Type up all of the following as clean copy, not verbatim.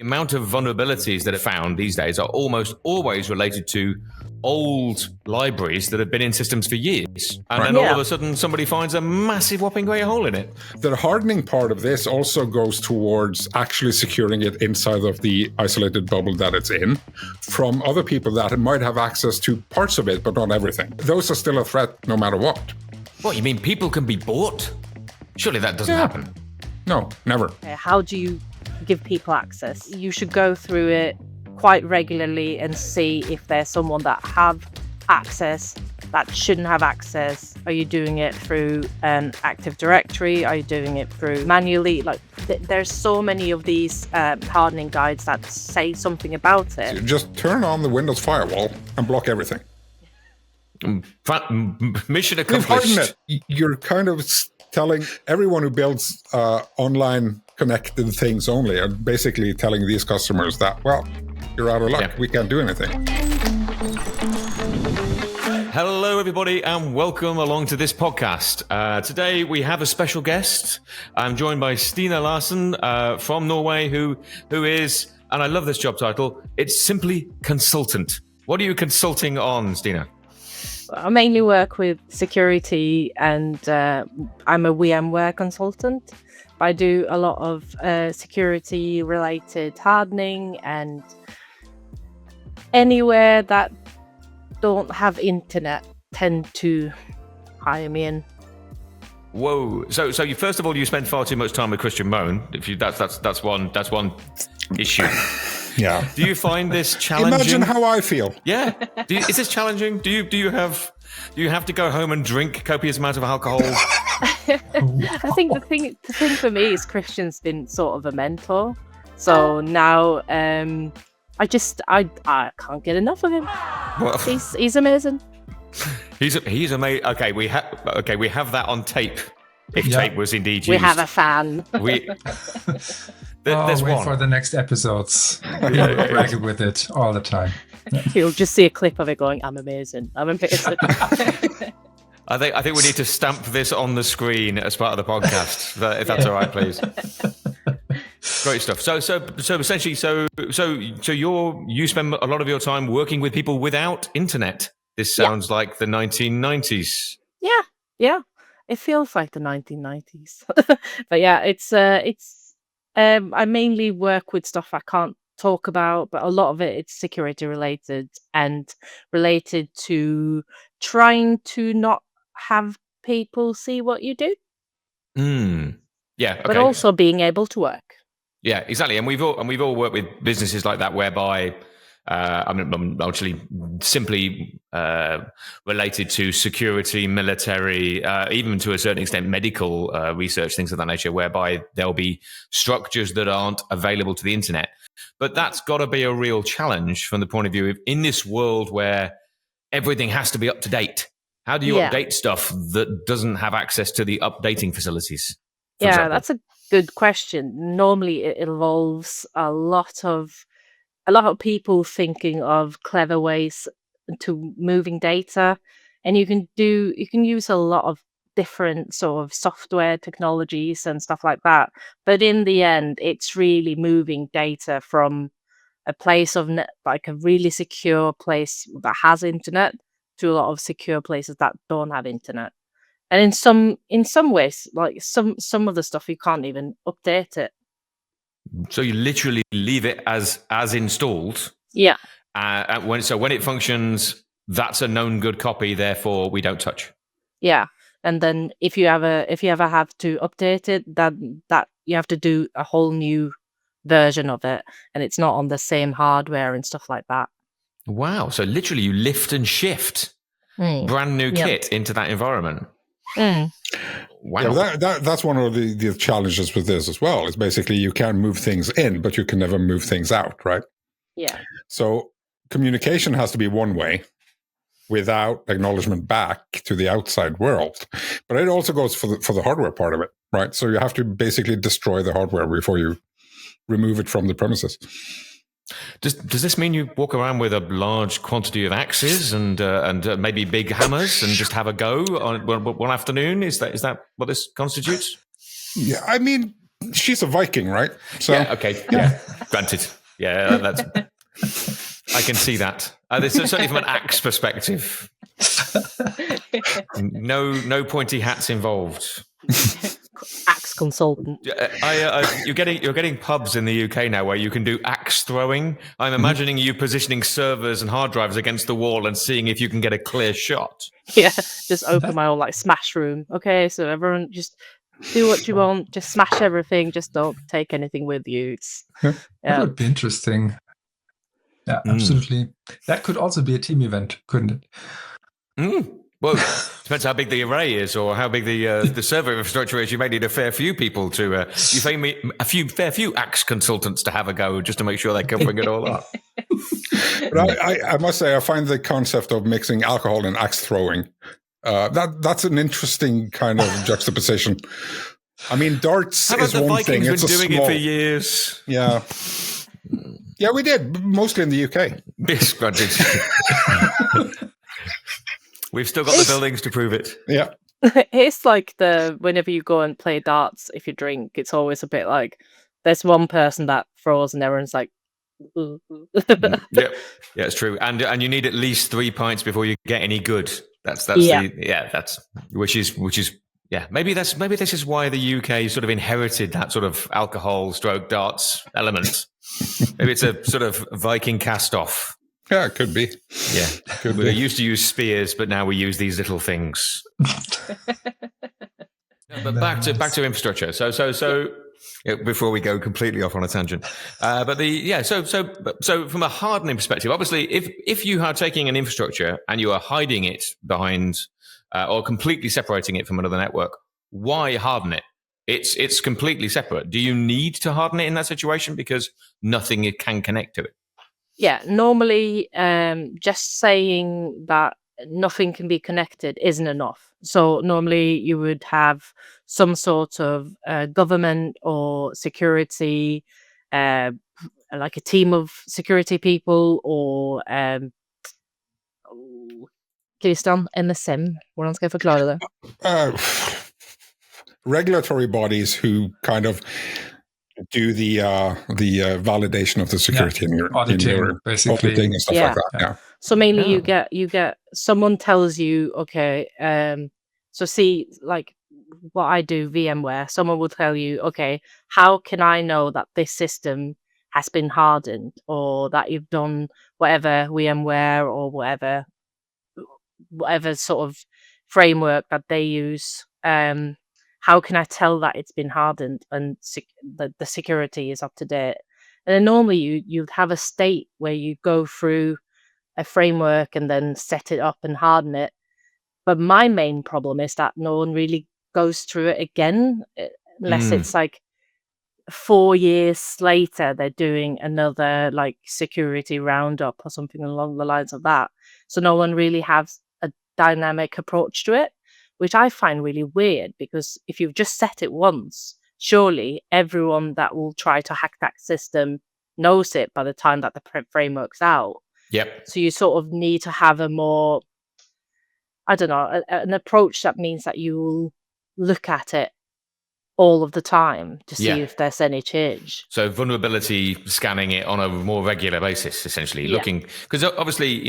amount of vulnerabilities that are found these days are almost always related to old libraries that have been in systems for years. And then all of a sudden, somebody finds a massive whopping great hole in it. The hardening part of this also goes towards actually securing it inside of the isolated bubble that it's in from other people that might have access to parts of it, but not everything. Those are still a threat no matter what. What, you mean people can be bought? Surely that doesn't happen. No, never. How do you give people access? You should go through it quite regularly and see if there's someone that have access that shouldn't have access. Are you doing it through an Active Directory? Are you doing it through manually? Like there's so many of these hardening guides that say something about it. So just turn on the Windows firewall and block everything. Mission accomplished. You're kind of telling everyone who builds online connected things only, are basically telling these customers that, well, you're out of luck. Yeah. We can't do anything. Hello, everybody, and welcome along to this podcast. Today, we have a special guest. I'm joined by Stine Larsen from Norway, who is, and I love this job title, it's simply consultant. What are you consulting on, Stine? I mainly work with security, and I'm a VMware consultant. I do a lot of security-related hardening, and anywhere that don't have internet tend to hire me in. Whoa! So you first of all, you spend far too much time with Christian Mohn. That's one issue. Yeah. Do you find this challenging? Imagine how I feel. Yeah. Is this challenging? Do you have to go home and drink copious amounts of alcohol? I think the thing for me is Christian's been sort of a mentor. So now I can't get enough of him. Well, he's amazing. He's amazing. Okay, we have that on tape. If tape was indeed used. We have a fan. There's wait one for the next episodes. We'll brag with it all the time. You'll just see a clip of it going, I'm amazing. I'm amazing. I think we need to stamp this on the screen as part of the podcast, if that's all right, please. Great stuff. So essentially, you spend a lot of your time working with people without internet. This sounds like the 1990s. Yeah. It feels like the 1990s. But yeah, it's I mainly work with stuff I can't talk about, but a lot of it's security related and related to trying to not have people see what you do. Yeah. Okay. But also being able to work. Yeah, exactly. And we've all worked with businesses like that whereby I'm actually simply related to security, military, even to a certain extent medical research, things of that nature, whereby there'll be structures that aren't available to the internet. But that's got to be a real challenge from the point of view of in this world where everything has to be up to date. How do you update stuff that doesn't have access to the updating facilities? Yeah, that's a good question. Normally it involves a lot of people thinking of clever ways to moving data, and you can use a lot of different sort of software technologies and stuff like that. But in the end, it's really moving data from a place of like a really secure place that has internet to a lot of secure places that don't have internet. And in some ways, like some of the stuff you can't even update it. So you literally leave it as installed. Yeah. When it functions, that's a known good copy. Therefore, we don't touch. Yeah, and then if you ever have to update it, that you have to do a whole new version of it, and it's not on the same hardware and stuff like that. Wow! So literally, you lift and shift brand new kit into that environment. Mm. Wow. Yeah, that's one of the challenges with this as well. It's basically you can move things in, but you can never move things out, right? Yeah. So communication has to be one way without acknowledgement back to the outside world. But it also goes for the hardware part of it, right? So you have to basically destroy the hardware before you remove it from the premises. Does this mean you walk around with a large quantity of axes and maybe big hammers and just have a go on one afternoon? Is that what this constitutes? Yeah, I mean, she's a Viking, right? So yeah, okay, yeah, granted. Yeah, that's. I can see that. This is certainly from an axe perspective. No pointy hats involved. Axe consultant. You're getting pubs in the UK now where you can do axe throwing. I'm imagining you positioning servers and hard drives against the wall and seeing if you can get a clear shot. Yeah, just open my own like smash room. Okay, so everyone just do what you want, just smash everything, just don't take anything with you. That would be interesting. Yeah, absolutely. That could also be a team event, couldn't it? Well, depends how big the array is or how big the server infrastructure is. You may need a fair few people to fair few axe consultants to have a go just to make sure they're covering it all up. But I must say, I find the concept of mixing alcohol and axe throwing that's an interesting kind of juxtaposition. I mean, darts is one thing. It's been doing it for years. Yeah. Yeah, we did, mostly in the UK. Yes, granted. We've still got the buildings to prove it. Yeah. It's like whenever you go and play darts, if you drink, it's always a bit like there's one person that throws and everyone's like, yeah, it's true. And you need at least 3 pints before you get any good. Which is maybe this is why the UK sort of inherited that sort of alcohol stroke darts element. Maybe it's a sort of Viking cast off. Yeah, it could be. Yeah, we used to use spears, but now we use these little things. But back to infrastructure. So before we go completely off on a tangent, so from a hardening perspective, obviously, if you are taking an infrastructure and you are hiding it behind or completely separating it from another network, why harden it? It's completely separate. Do you need to harden it in that situation because nothing can connect to it? Yeah, normally just saying that nothing can be connected isn't enough. So normally you would have some sort of government or security, like a team of security people or Christian, NSM, hvordan skal jeg forklare det? Regulatory bodies who kind of do the validation of the security in your basically auditing and stuff like that. Yeah. So mainly you get someone tells you, okay, so see, like what I do, VMware, someone will tell you, okay, how can I know that this system has been hardened or that you've done whatever VMware or whatever sort of framework that they use? How can I tell that it's been hardened and the security is up to date? And then normally you'd have a state where you go through a framework and then set it up and harden it. But my main problem is that no one really goes through it again, unless it's like 4 years later, they're doing another like security roundup or something along the lines of that. So no one really has a dynamic approach to it, which I find really weird, because if you've just set it once, surely everyone that will try to hack that system knows it by the time that the framework's out. Yep. So you sort of need to have a more, I don't know, an approach that means that you will look at it all of the time to see if there's any change. So vulnerability scanning it on a more regular basis, essentially looking, because obviously,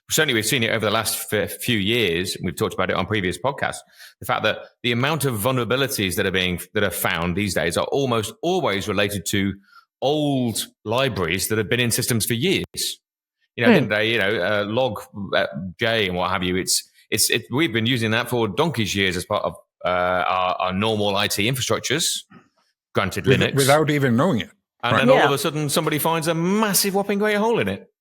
certainly we've seen it over the last few years. We've talked about it on previous podcasts. The fact that the amount of vulnerabilities that are found these days are almost always related to old libraries that have been in systems for years. Didn't they? Log J and what have you. We've been using that for donkey's years as part of our normal IT infrastructures, granted Linux, without even knowing it. And then all of a sudden somebody finds a massive whopping great hole in it.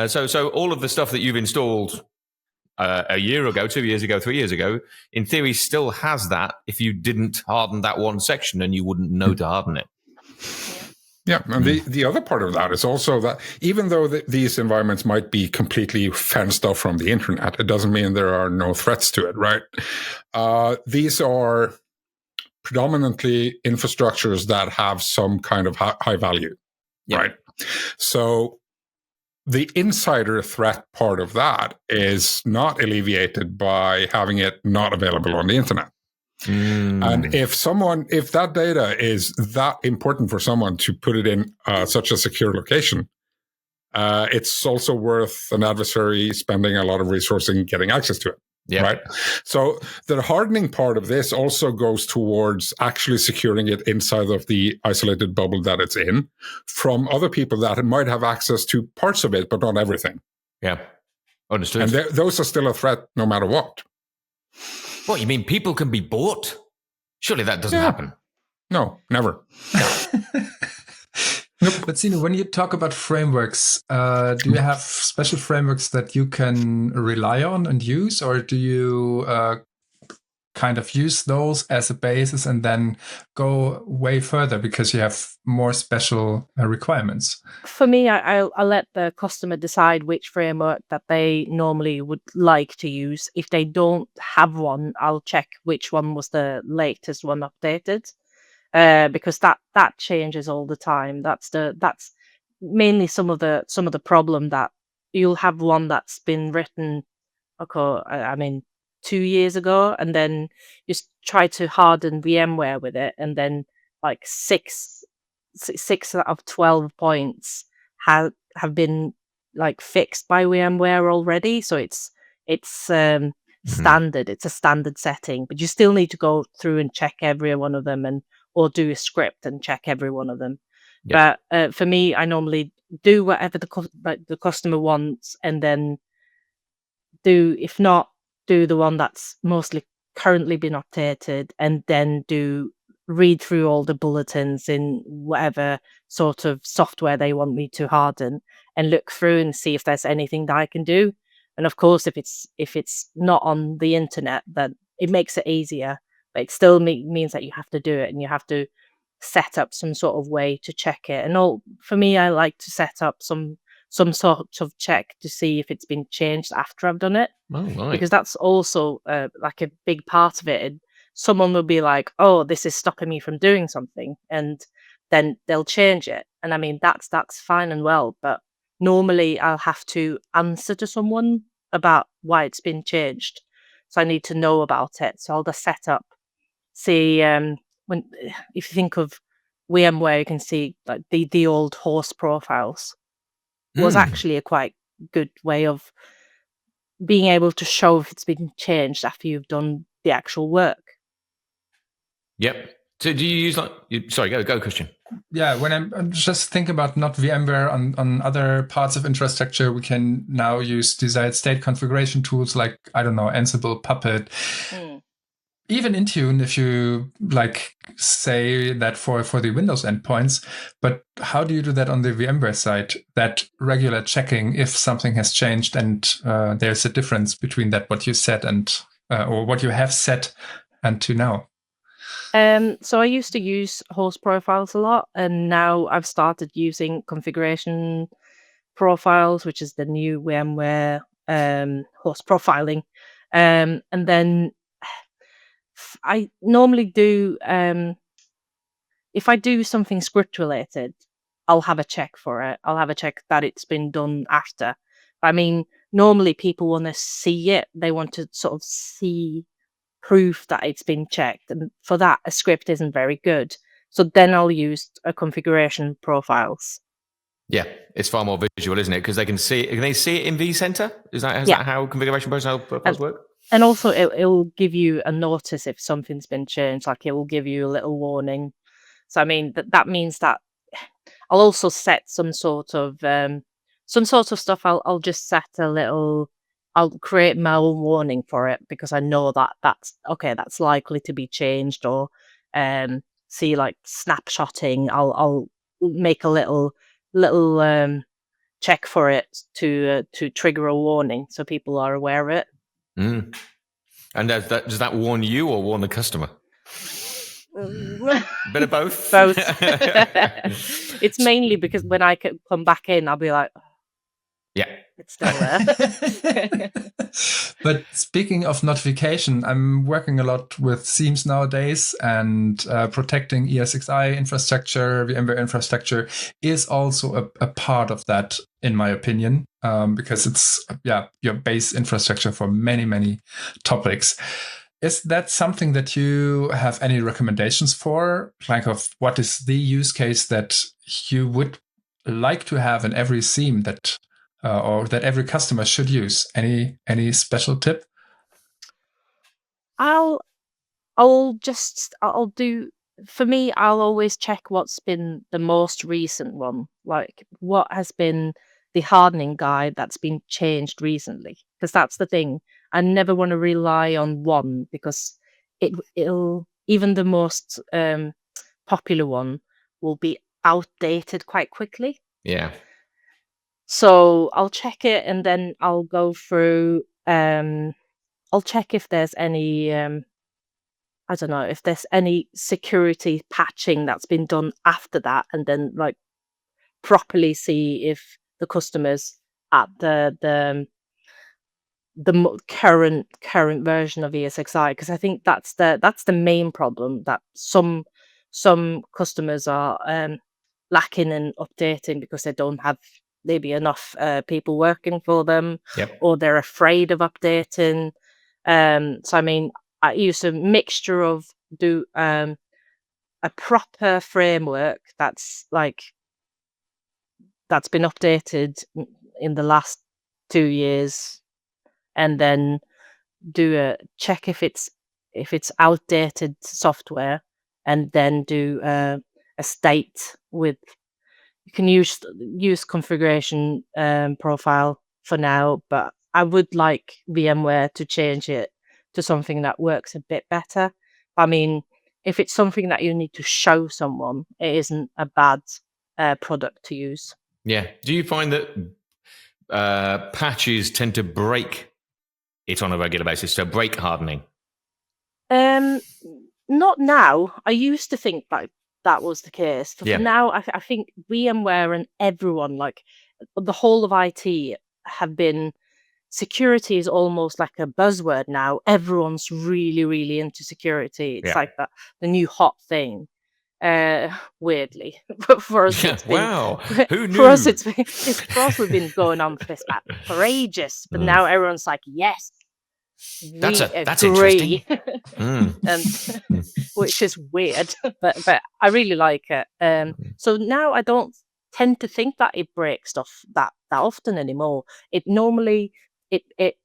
So all of the stuff that you've installed a year ago, 2 years ago, 3 years ago, in theory still has that if you didn't harden that one section, and you wouldn't know to harden it. Yeah, and the other part of that is also that even though these environments might be completely fenced off from the internet, it doesn't mean there are no threats to it, right? These are predominantly infrastructures that have some kind of high value, right? So the insider threat part of that is not alleviated by having it not available on the internet. And if that data is that important for someone to put it in such a secure location, it's also worth an adversary spending a lot of resources in getting access to it. Yep. Right. So the hardening part of this also goes towards actually securing it inside of the isolated bubble that it's in from other people that might have access to parts of it, but not everything. Yeah. Understood. And those are still a threat no matter what. What, you mean people can be bought? Surely that doesn't happen. No, never. But Stine, when you talk about frameworks, do you have special frameworks that you can rely on and use, or do you kind of use those as a basis and then go way further because you have more special requirements? For me, I'll let the customer decide which framework that they normally would like to use. If they don't have one, I'll check which one was the latest one updated. Because that changes all the time. That's mainly some of the problem that you'll have one that's been written, I mean, 2 years ago, and then you try to harden VMware with it, and then like six out of 12 points have been like fixed by VMware already. So it's standard. It's a standard setting, but you still need to go through and check every one of them or do a script and check every one of them. Yep. But for me, I normally do whatever the customer wants, and then if not, do the one that's mostly currently been updated, and then read through all the bulletins in whatever sort of software they want me to harden, and look through and see if there's anything that I can do. And of course, if it's not on the internet, then it makes it easier. But it still means that you have to do it, and you have to set up some sort of way to check it. And for me, I like to set up some sort of check to see if it's been changed after I've done it. Oh, right. Because that's also like a big part of it. And someone will be like, "Oh, this is stopping me from doing something," and then they'll change it. And I mean, that's fine and well, but normally I'll have to answer to someone about why it's been changed. So I need to know about it. So I'll just set up. See, if you think of VMware, you can see like the old horse profiles was actually a quite good way of being able to show if it's been changed after you've done the actual work. Yep. So do you use sorry, go Christian. Yeah, when I'm just thinking about not VMware on other parts of infrastructure, we can now use desired state configuration tools like, I don't know, Ansible, Puppet. Even Intune, if you say that for the Windows endpoints. But how do you do that on the VMware side? That regular checking if something has changed and there's a difference between that what you set and or what you have set and to now. So I used to use host profiles a lot, and now I've started using configuration profiles, which is the new VMware host profiling, and then I normally do, if I do something script related, I'll have a check for it. I'll have a check that it's been done after. I mean, normally people want to see it. They want to sort of see proof that it's been checked. And for that, a script isn't very good. So then I'll use a configuration profiles. Yeah, it's far more visual, isn't it? Because they can see it. Can they see it in vCenter? Is that how configuration profiles work? And also, it'll give you a notice if something's been changed. Like, it will give you a little warning. So, I mean, that means that I'll also set some sort of stuff. I'll just set a little. I'll create my own warning for it because I know that's likely to be changed. Or see, like, snapshotting. I'll make a little check for it to trigger a warning so people are aware of it. And does that warn you or warn the customer? Bit of both. Both. It's mainly because when I come back in, I'll be like, yeah, it's still there. But speaking of notification, I'm working a lot with Seams nowadays, and protecting ESXi infrastructure, VMware infrastructure is also a part of that, in my opinion, because it's your base infrastructure for many, many topics. Is that something that you have any recommendations for? Like, of what is the use case that you would like to have in every theme that, or that every customer should use? Any special tip? I'll do, for me, I'll always check what's been the most recent one, like what has been the hardening guide that's been changed recently, because that's the thing. I never want to rely on one, because it'll, even the most popular one will be outdated quite quickly. Yeah. So I'll check it, and then I'll go through, I'll check if there's any I don't know, if there's any security patching that's been done after that, and then like properly see if the customers at current version of ESXi, because I think that's the main problem, that some customers are lacking in updating because they don't have maybe enough people working for them, Yep. or they're afraid of updating. So I mean, I use a mixture of a proper framework that's been updated in the last 2 years, and then do a check if it's outdated software, and then do a state with, you can use configuration profile for now, but I would like VMware to change it to something that works a bit better. I mean, if it's something that you need to show someone, it isn't a bad product to use. Yeah. Do you find that patches tend to break it on a regular basis? So break hardening? Not now. I used to think that was the case. For now, I think VMware and everyone, like the whole of IT, have been, security is almost like a buzzword now. Everyone's really, really into security. It's like the new hot thing. Weirdly, but for us, it's been, wow, who knew? For us, we've been going on for ages. But now everyone's like, yes, that's agree. Interesting. And which is weird, but I really like it. So now I don't tend to think that it breaks stuff that often anymore. It normally it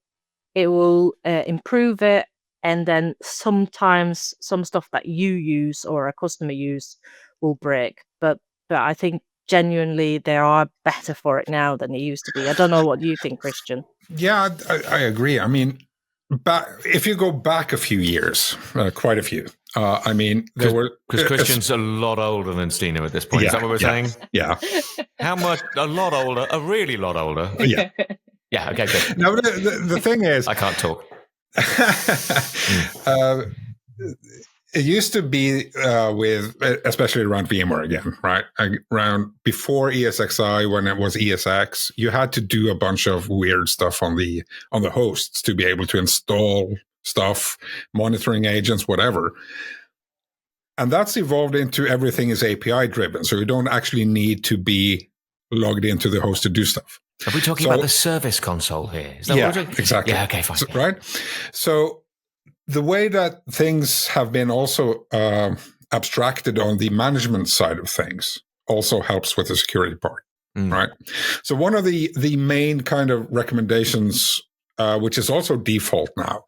will improve it, and then sometimes some stuff that you use or a customer use will break. But I think genuinely they are better for it now than they used to be. I don't know what you think, Christian. Yeah, I agree. I mean, if you go back a few years, quite a few. I mean, there were, because Christian's a lot older than Stine at this point. Is that what we're saying? Yeah. How much? A lot older? A really lot older? Yeah. Yeah. Okay. Good. Now the thing is, I can't talk. It used to be with, especially around VMware again, right? Around before ESXi, when it was ESX, you had to do a bunch of weird stuff on the hosts to be able to install stuff, monitoring agents, whatever. And that's evolved into everything is API driven. So you don't actually need to be logged into the host to do stuff. Are we talking about the service console here? Is that what we're talking? Exactly. Yeah, okay, fine. Right? So the way that things have been also abstracted on the management side of things also helps with the security part, right? So one of the main kind of recommendations, which is also default now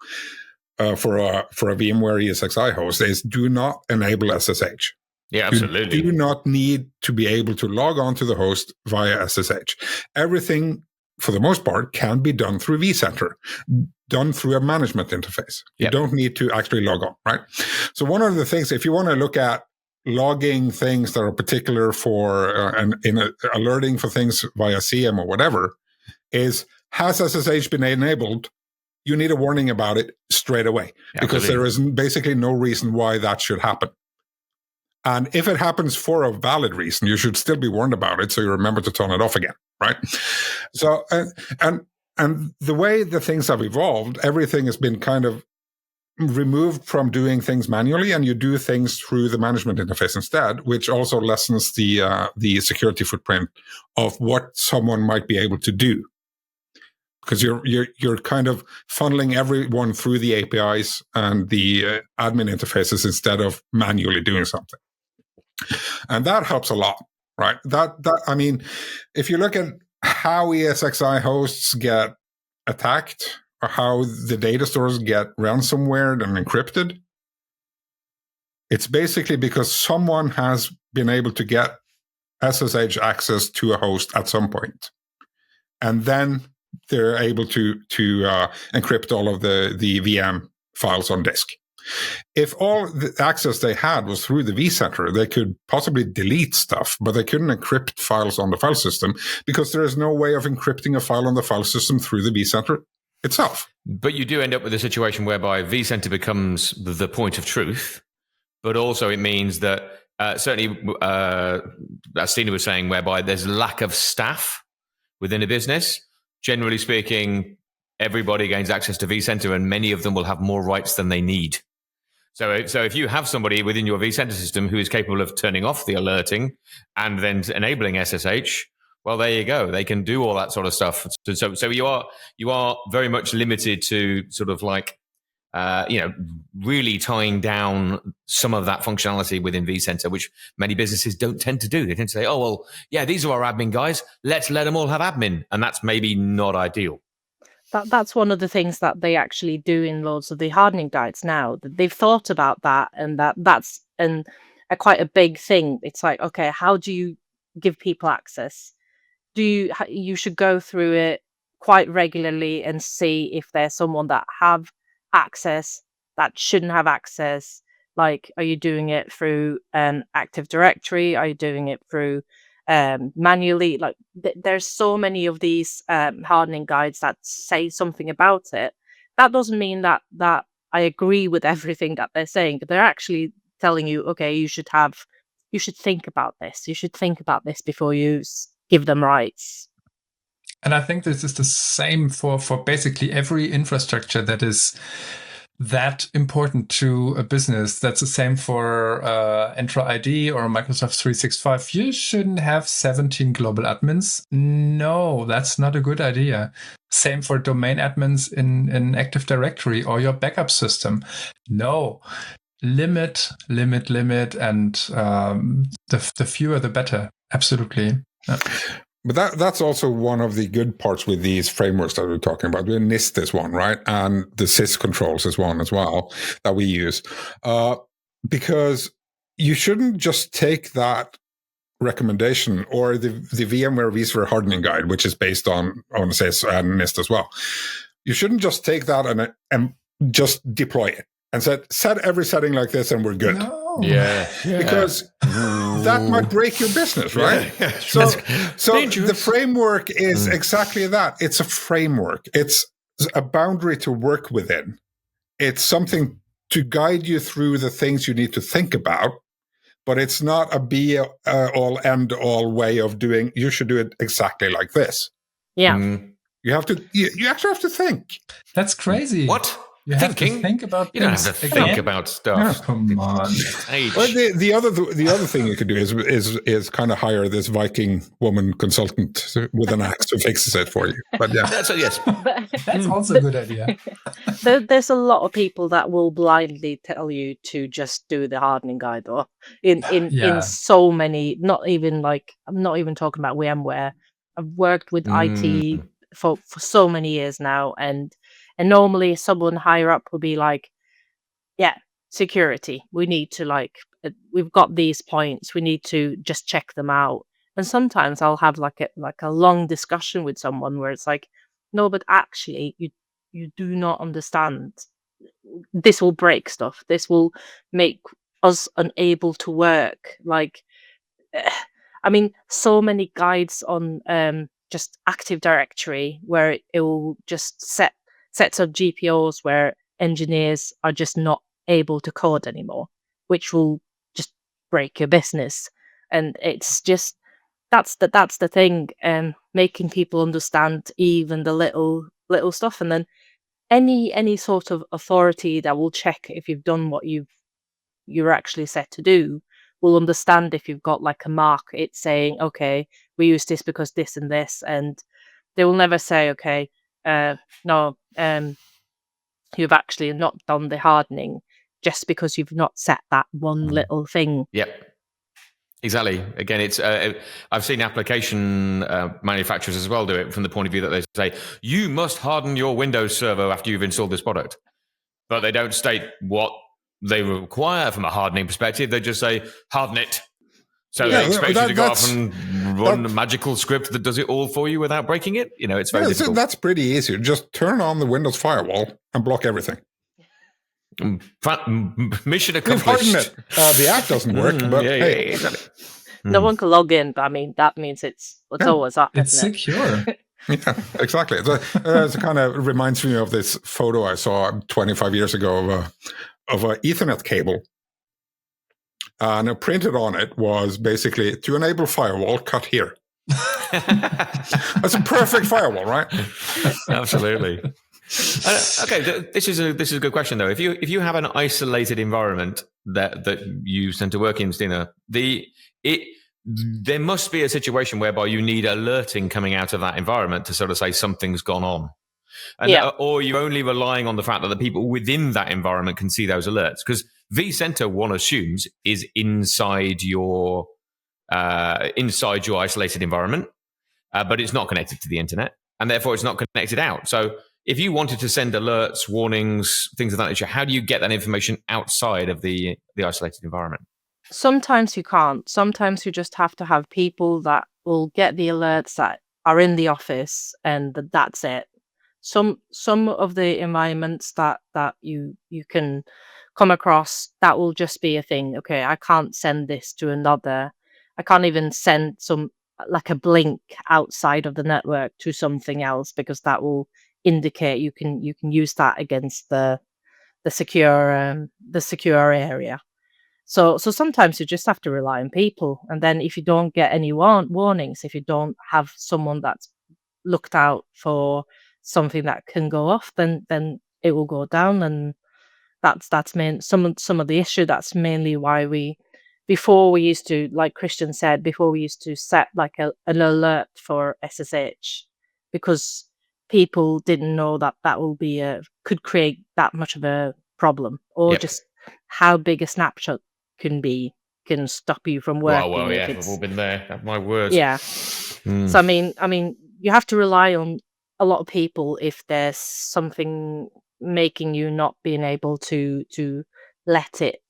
for a VMware ESXi host, is do not enable SSH. Yeah, absolutely. You do not need to be able to log on to the host via SSH. Everything, for the most part, can be done through vCenter, done through a management interface. You don't need to actually log on, right? So one of the things, if you want to look at logging things that are particular for alerting for things via CM or whatever, is has SSH been enabled? You need a warning about it straight away, because there is basically no reason why that should happen. And if it happens for a valid reason, you should still be warned about it, so you remember to turn it off again, right? So, and the way the things have evolved, everything has been kind of removed from doing things manually, and you do things through the management interface instead, which also lessens the security footprint of what someone might be able to do. because you're kind of funneling everyone through the APIs and the admin interfaces instead of manually doing something, and that helps a lot, right? That I mean, if you look at how ESXi hosts get attacked or how the data stores get ransomware and encrypted, it's basically because someone has been able to get SSH access to a host at some point, and then they're able to encrypt all of the VM files on disk. If all the access they had was through the vCenter, they could possibly delete stuff, but they couldn't encrypt files on the file system because there is no way of encrypting a file on the file system through the vCenter itself. But you do end up with a situation whereby vCenter becomes the point of truth, but also it means that certainly, as Stine was saying, whereby there's lack of staff within a business. Generally speaking, everybody gains access to vCenter, and many of them will have more rights than they need. So if you have somebody within your vCenter system who is capable of turning off the alerting and then enabling SSH, well, there you go. They can do all that sort of stuff. So you are very much limited to sort of like really tying down some of that functionality within vCenter, which many businesses don't tend to do. They tend to say, "Oh well, yeah, these are our admin guys. Let's let them all have admin," and that's maybe not ideal. That's one of the things that they actually do in loads of the hardening guides now. They've thought about that, and that's quite a big thing. It's like, okay, how do you give people access? You should go through it quite regularly and see if there's someone that have access that shouldn't have access. Like, are you doing it through an Active Directory? Are you doing it through manually? Like there's so many of these hardening guides that say something about it. That doesn't mean that I agree with everything that they're saying, but they're actually telling you, okay, you should think about this. You should think about this before you give them rights. And I think this is the same for basically every infrastructure that is that important to a business. That's the same for Entra ID or Microsoft 365. You shouldn't have 17 global admins. No, that's not a good idea. Same for domain admins in Active Directory or your backup system. No, limit, and the fewer the better. Absolutely. Yeah. But that's also one of the good parts with these frameworks that we're talking about. NIST is one, right? And the sys controls is one as well that we use. Because you shouldn't just take that recommendation or the VMware vSphere hardening guide, which is based on sys and NIST as well. You shouldn't just take that and just deploy it and set every setting like this and we're good. No. Yeah. Because that might break your business, right? Yeah. So the framework is exactly that. It's a framework. It's a boundary to work within. It's something to guide you through the things you need to think about, but it's not a be-all, end-all way of doing. You should do it exactly like this. Yeah. You actually have to think. That's crazy. What? You have to think about you don't things have to again. think about stuff. Oh, come on. Well, the other thing you could do is kind of hire this Viking woman consultant with an axe who fixes it for you. But yeah, Yes. That's also a good idea. There's a lot of people that will blindly tell you to just do the hardening guide, or in so many. I'm not even talking about VMware. I've worked with IT for so many years now, and normally someone higher up will be like, yeah, security. We need to we've got these points. We need to just check them out. And sometimes I'll have like a long discussion with someone where it's like, no, but actually you do not understand. This will break stuff. This will make us unable to work. So many guides on just Active Directory where it will just sets up GPOs where engineers are just not able to code anymore, which will just break your business. And it's just that's the thing, making people understand even the little stuff, and then any sort of authority that will check if you've done what you're actually set to do will understand if you've got like a mark. It's saying, okay, we use this because this and this, and they will never say, okay, no, you've actually not done the hardening just because you've not set that one little thing. Yep. Exactly. Again, it's I've seen application manufacturers as well do it from the point of view that they say, you must harden your Windows server after you've installed this product. But they don't state what they require from a hardening perspective. They just say, harden it. So they expect you to go off and run a magical script that does it all for you without breaking it. It's very difficult. That's pretty easy. Just turn on the Windows firewall and block everything. Mission accomplished. You've hardened it. The app doesn't work, but hey. Exactly. No one can log in, but I mean, that means it's always up. It's secure. Yeah, exactly. It kind of reminds me of this photo I saw 25 years ago of an Ethernet cable. And printed on it was basically, to enable firewall, cut here. That's a perfect firewall, right? Absolutely. Okay, this is a good question though. If you have an isolated environment that you tend to work in, Stine, there must be a situation whereby you need alerting coming out of that environment to sort of say something's gone on. And, or you're only relying on the fact that the people within that environment can see those alerts. Because vCenter, one assumes, is inside your isolated environment, but it's not connected to the internet, and therefore it's not connected out. So if you wanted to send alerts, warnings, things of that nature, how do you get that information outside of the isolated environment? Sometimes you can't. Sometimes you just have to have people that will get the alerts that are in the office, and that's it. Some of the environments that you can come across, that will just be a thing. Okay, I can't send this to another. I can't even send like a blink outside of the network to something else, because that will indicate you can use that against the secure area. So sometimes you just have to rely on people, and then if you don't get any warnings, if you don't have someone that's looked out for something that can go off, then it will go down, and that's some of the issue. That's mainly why before we used to, like Christian said, before we used to set like an alert for SSH, because people didn't know that will be could create that much of a problem, or just how big a snapshot can stop you from working. Well, yeah, we've all been there. My word. Yeah. So I mean, you have to rely on a lot of people if there's something making you not being able to let it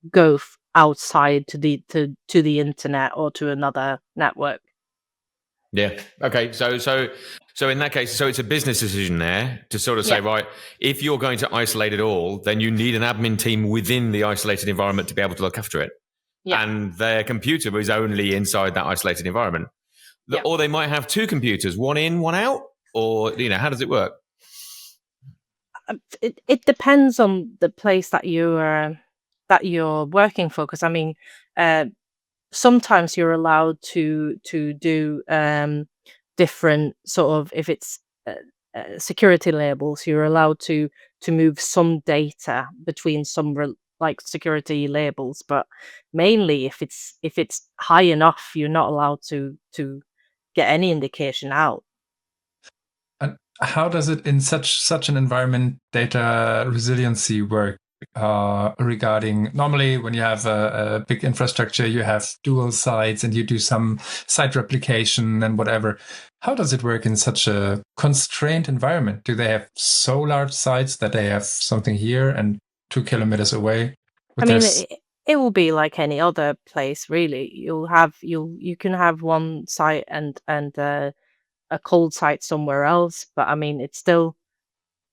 go outside to the internet or to another network. Yeah. Okay. So in that case, so it's a business decision there to sort of say, right, if you're going to isolate it all, then you need an admin team within the isolated environment to be able to look after it. Yeah. And their computer is only inside that isolated environment. Or they might have two computers, one in, one out, or, how does it work? It depends on the place that you're working for. Because I mean, sometimes you're allowed to do different sort of, if it's security labels, you're allowed to move some data between some like security labels, but mainly if it's high enough, you're not allowed to get any indication out. And how does it in such an environment data resiliency work? Regarding, normally when you have a big infrastructure, you have dual sites and you do some site replication and whatever. How does it work in such a constrained environment? Do they have so large sites that they have something here and 2 kilometers away? I mean, it will be like any other place, really. You can have one site and a cold site somewhere else, but I mean, it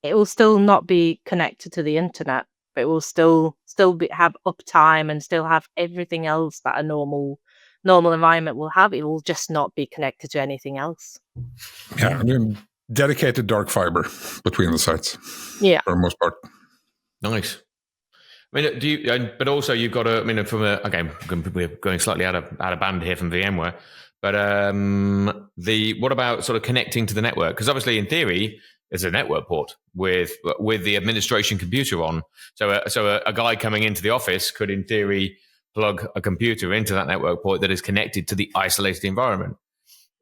will still not be connected to the internet. But it will still have uptime and still have everything else that a normal environment will have. It will just not be connected to anything else. Yeah, I mean, dedicated dark fiber between the sites. Yeah, for the most part. Nice. I mean, but also you've got to. I mean, again, we're going slightly out of band here from VMware. But what about sort of connecting to the network? Because obviously, in theory, there's a network port with the administration computer on. So a guy coming into the office could, in theory, plug a computer into that network port that is connected to the isolated environment.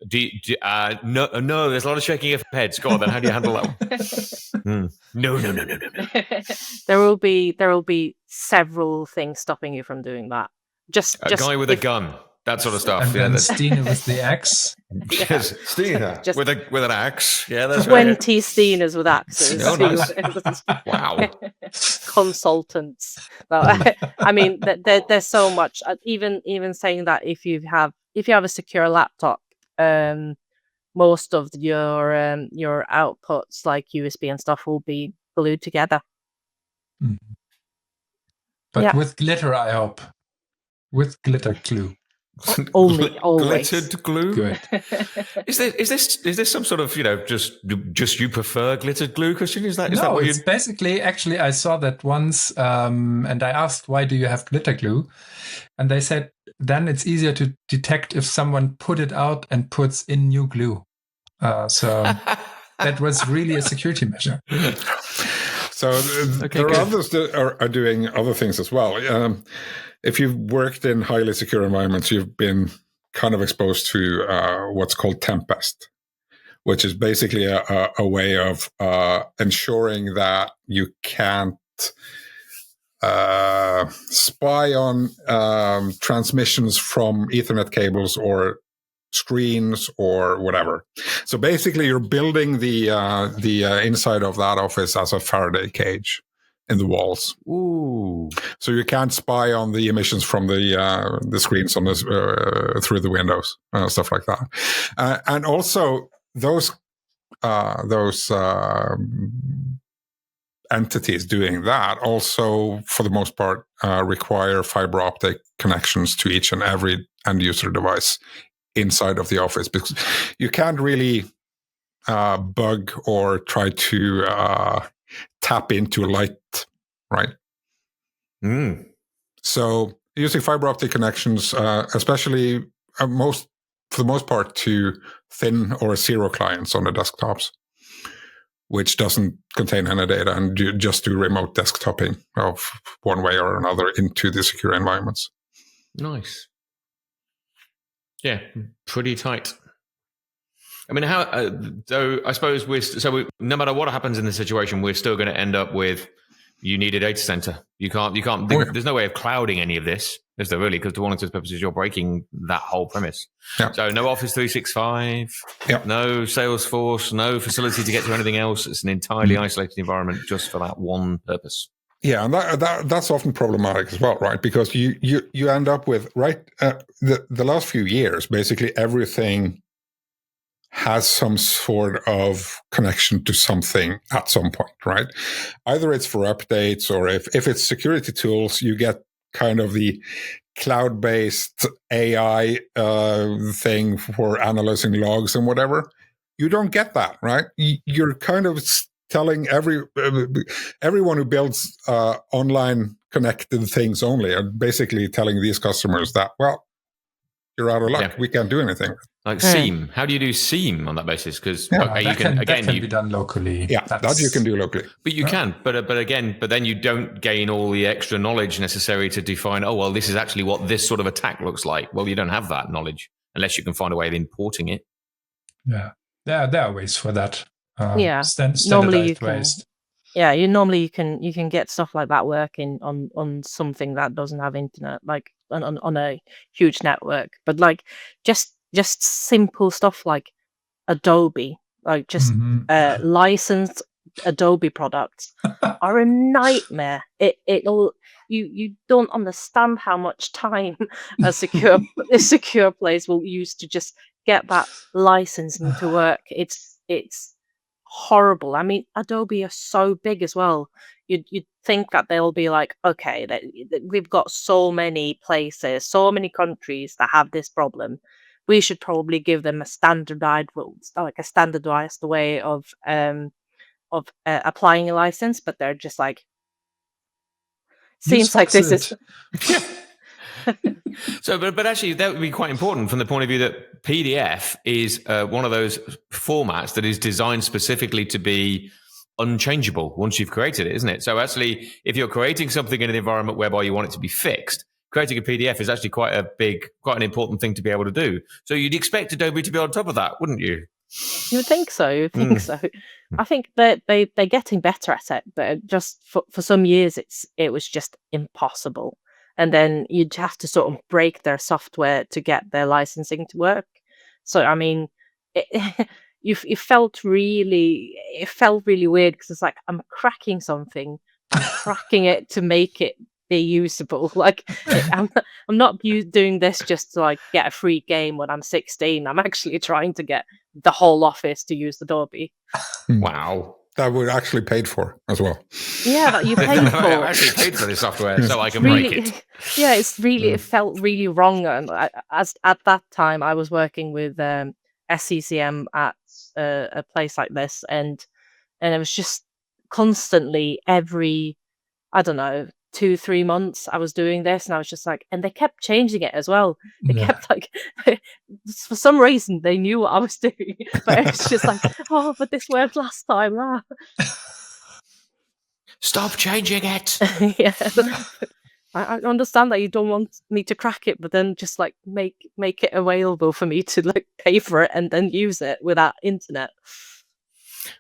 No, there's a lot of shaking of heads. Go on, then. How do you handle that one? No. There will be several things stopping you from doing that. Just a guy with a gun, that sort of stuff. And then Stine with the axe. Yes, Stine with an axe. Yeah, that's 20 Stinas with axes. Oh, nice. Wow. Consultants. No, I mean, there's so much. Even saying that if you have a secure laptop, most of your outputs like USB and stuff will be glued together. But with glitter, I hope. With glitter glue. Always. Glittered glue. Good. Is this some sort of just you prefer glittered glue, Christian? Is that what it's basically, actually I saw that once, and I asked, why do you have glitter glue? And they said then it's easier to detect if someone put it out and puts in new glue. So that was really a security measure. So there are others that are doing other things as well. If you've worked in highly secure environments, you've been kind of exposed to what's called Tempest, which is basically a way of ensuring that you can't spy on transmissions from Ethernet cables or screens or whatever. So basically, you're building the inside of that office as a Faraday cage in the walls. Ooh! So you can't spy on the emissions from the screens on this through the windows, stuff like that. And also those entities doing that also, for the most part, require fiber optic connections to each and every end user device inside of the office, because you can't really bug or try to tap into light, right? So using fiber optic connections, especially for the most part, to thin or zero clients on the desktops, which doesn't contain any data, and just do remote desktoping of one way or another into the secure environments. Nice. Yeah, pretty tight. I mean, so I suppose no matter what happens in the situation, we're still going to end up with, you need a data center. You can't. There's no way of clouding any of this, is there really? Because to all intents and purposes, you're breaking that whole premise. Yeah. So no Office 365, yeah. No Salesforce, no facility to get to anything else. It's an entirely isolated environment just for that one purpose. Yeah, and that's often problematic as well, right? Because you end up with, the last few years, basically everything has some sort of connection to something at some point, right? Either it's for updates, or if it's security tools, you get kind of the cloud-based AI thing for analyzing logs and whatever. You don't get that, right? You're kind of telling everyone who builds online connected things only are basically telling these customers that, well, you're out of luck. Yeah. We can't do anything. Like SIEM. How do you do SIEM on that basis? Because that can be done locally. Yeah, that you can do locally. But you can. But then you don't gain all the extra knowledge necessary to define, oh, well, this is actually what this sort of attack looks like. Well, you don't have that knowledge unless you can find a way of importing it. Yeah. There are ways for that. Normally you can. Ways. Yeah, you can get stuff like that working on something that doesn't have internet, like on a huge network. But like just simple stuff like Adobe, like just licensed Adobe products are a nightmare. You don't understand how much time a secure place will use to just get that licensing to work. It's horrible. I mean, Adobe are so big as well. You'd think that they'll be like, okay, we've got so many places, so many countries that have this problem. We should probably give them a standardized way of applying a license. But they're just like, seems like this is. So, but actually, that would be quite important from the point of view that PDF is one of those formats that is designed specifically to be unchangeable once you've created it, isn't it? So actually, if you're creating something in an environment whereby you want it to be fixed, creating a PDF is actually quite an important thing to be able to do. So you'd expect Adobe to be on top of that, wouldn't you? You would think so. You would think so. I think that they're getting better at it, but just for some years it was just impossible. And then you'd have to sort of break their software to get their licensing to work. So I mean, it felt really weird because it's like I'm cracking something, I'm cracking it to make it be usable. Like I'm not doing this just to like get a free game when I'm 16. I'm actually trying to get the whole office to use Adobe. Wow. That we're actually paid for as well. Yeah, that you paid for. I actually paid for this software so I can break it. Yeah, it felt really wrong. And as at that time, I was working with SCCM at a place like this, and it was just constantly every, I don't know, 2-3 months I was doing this, and I was just like, and they kept changing it as well. They kept like, for some reason they knew what I was doing, but it was just like, oh, but this worked last time. Stop changing it. Yeah. I understand that you don't want me to crack it, but then just like make it available for me to like pay for it and then use it without internet.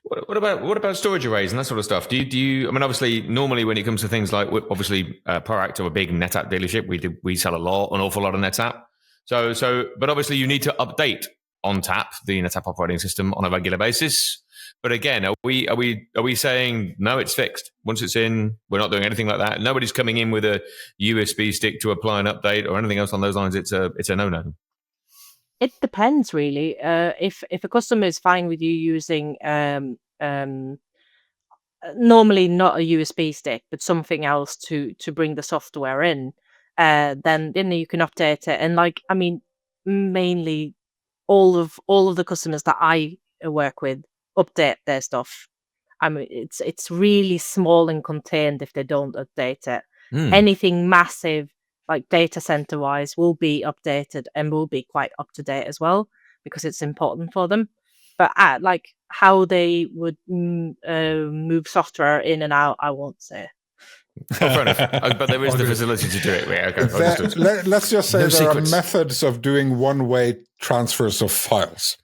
What about storage arrays and that sort of stuff? Do you? I mean, obviously, normally when it comes to things like, obviously, Proact are a big NetApp dealership. We sell an awful lot of NetApp. But obviously, you need to update ONTAP, the NetApp operating system, on a regular basis. But again, are we saying no? It's fixed. Once it's in, we're not doing anything like that. Nobody's coming in with a USB stick to apply an update or anything else on those lines. It's a no-no. It depends, really. If a customer is fine with you using normally not a USB stick, but something else to bring the software in, then you can update it. And like, I mean, mainly all of the customers that I work with update their stuff. I mean, it's really small and contained if they don't update it. Anything massive, like data center wise, will be updated and will be quite up to date as well because it's important for them. But like how they would move software in and out, I won't say. Fair enough. But there is the facility to do it. Yeah, okay. Let's just say there are methods of doing one-way transfers of files.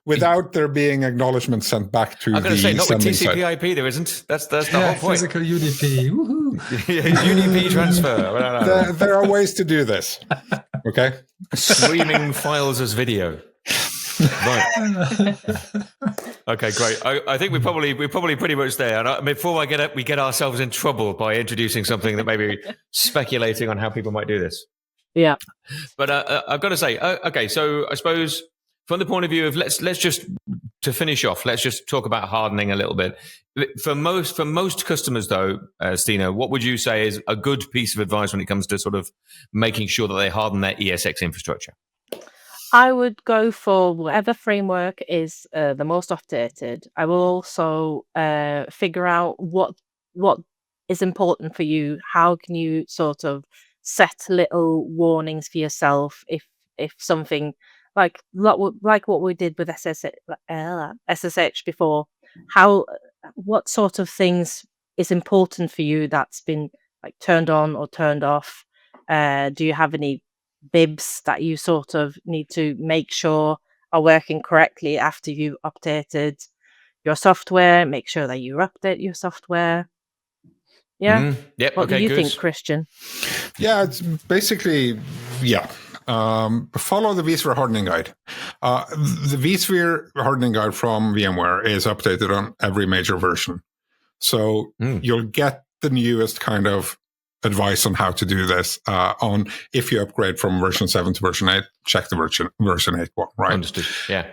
Without there being acknowledgement sent back to the sending side. Not with TCP/IP, there isn't. That's the whole point. Physical UDP. Woohoo. UDP transfer. There are ways to do this. Okay. Streaming files as video. Right. Okay, great. I think we're probably pretty much there. And before we get ourselves in trouble by introducing something that maybe speculating on how people might do this. Yeah. But I've got to say, okay. So I suppose from the point of view of let's just to finish off, let's just talk about hardening a little bit. For most customers, though, Stine, what would you say is a good piece of advice when it comes to sort of making sure that they harden their ESX infrastructure? I would go for whatever framework is the most updated. I will also figure out what is important for you. How can you sort of set little warnings for yourself if something like what we did with SSH before? What sort of things is important for you that's been like turned on or turned off? Do you have any bibs that you sort of need to make sure are working correctly after you updated your software? Make sure that you update your software. Yeah. Yep. What do you think, Christian? Yeah, it's basically follow the vSphere hardening guide. The vSphere hardening guide from VMware is updated on every major version, so you'll get the newest kind of advice on how to do this. On if you upgrade from version 7 to version 8, check the version 8 one, right? Understood. Yeah.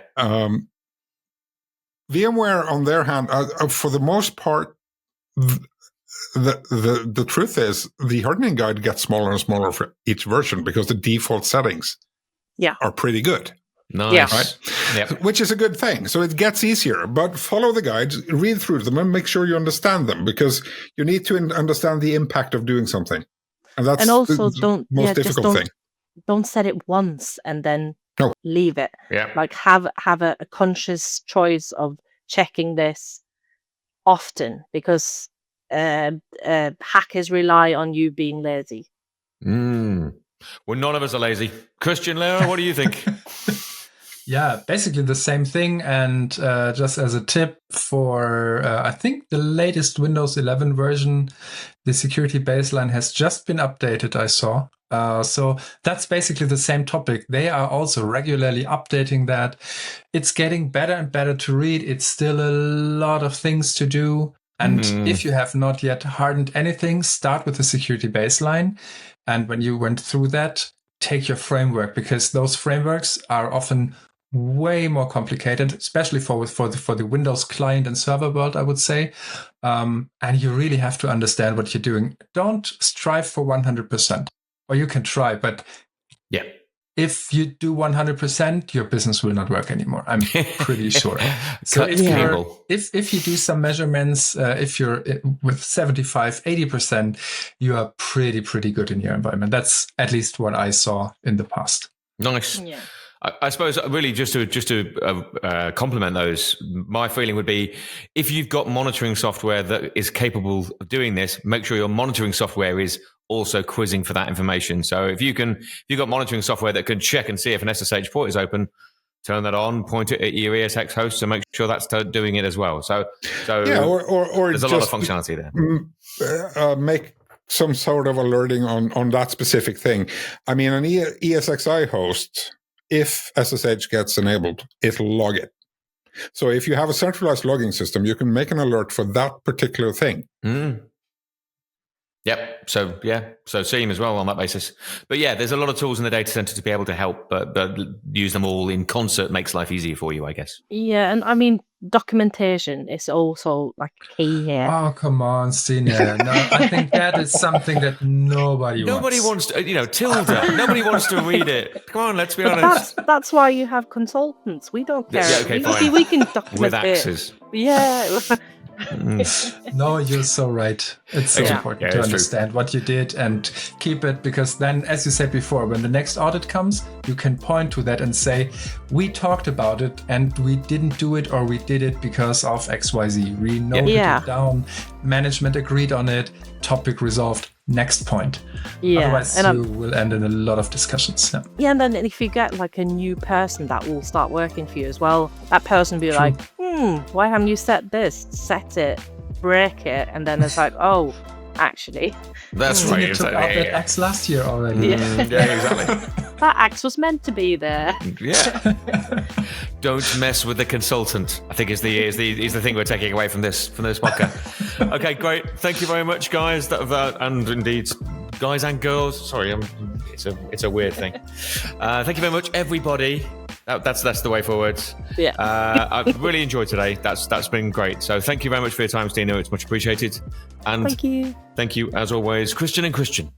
VMware, on their hand, for the most part, the truth is the hardening guide gets smaller and smaller for each version because the default settings are pretty good. Nice. Right? Yep. Which is a good thing. So it gets easier, but follow the guides, read through them, and make sure you understand them because you need to understand the impact of doing something. And that's also the most difficult thing. Don't set it once and then leave it. Yeah. Like have a conscious choice of checking this often because hackers rely on you being lazy. Well, none of us are lazy. Christian, Lara, what do you think? Yeah, basically the same thing. And just as a tip for, I think the latest Windows 11 version, the security baseline has just been updated, I saw. So that's basically the same topic. They are also regularly updating that. It's getting better and better to read. It's still a lot of things to do. And if you have not yet hardened anything, start with the security baseline. And when you went through that, take your framework, because those frameworks are often way more complicated, especially for the Windows client and server world, I would say. And you really have to understand what you're doing. Don't strive for 100%. Or you can try, but yeah, if you do 100%, your business will not work anymore. I'm pretty sure. So if you do some measurements, if you're with 75, 80%, you are pretty good in your environment. That's at least what I saw in the past. Nice. Yeah. I suppose really just to complement those, my feeling would be if you've got monitoring software that is capable of doing this, make sure your monitoring software is also quizzing for that information. So if you've got monitoring software that can check and see if an SSH port is open, turn that on, point it at your ESX host to make sure that's doing it as well. So yeah, or there's a lot of functionality there. Make some sort of alerting on that specific thing. I mean, an ESXi host, if SSH gets enabled, it'll log it. So if you have a centralized logging system, you can make an alert for that particular thing. Yep. So SIEM as well on that basis. But yeah, there's a lot of tools in the data center to be able to help, but use them all in concert makes life easier for you, I guess. Yeah, and I mean, documentation is also like key here. Oh, come on, Stine. No, I think that is something that nobody wants to, Tilda. Nobody wants to read it. Come on, let's be honest. That's why you have consultants. We don't care. Yeah, okay, fine. We can document with axes. Yeah. No, you're so right. It's so important to understand what you did and keep it, because then, as you said before, when the next audit comes, you can point to that and say, we talked about it and we didn't do it, or we did it because of XYZ. We noted it down, management agreed on it, topic resolved, next point. Otherwise, you will end in a lot of discussions. Yeah, and then if you get like a new person that will start working for you as well, that person will be like, why haven't you set this? Set it, break it, and then it's like, oh, actually. That's right. You took out that axe last year already. Yeah, exactly. That axe was meant to be there. Yeah. Don't mess with the consultant, I think is the thing we're taking away from this podcast. Okay, great. Thank you very much, guys. And indeed, guys and girls. Sorry, it's a weird thing. Thank you very much, everybody. That's the way forward. Yeah. I've really enjoyed today. That's been great. So thank you very much for your time, Stine. It's much appreciated. And thank you. Thank you, as always, Christian and Christian.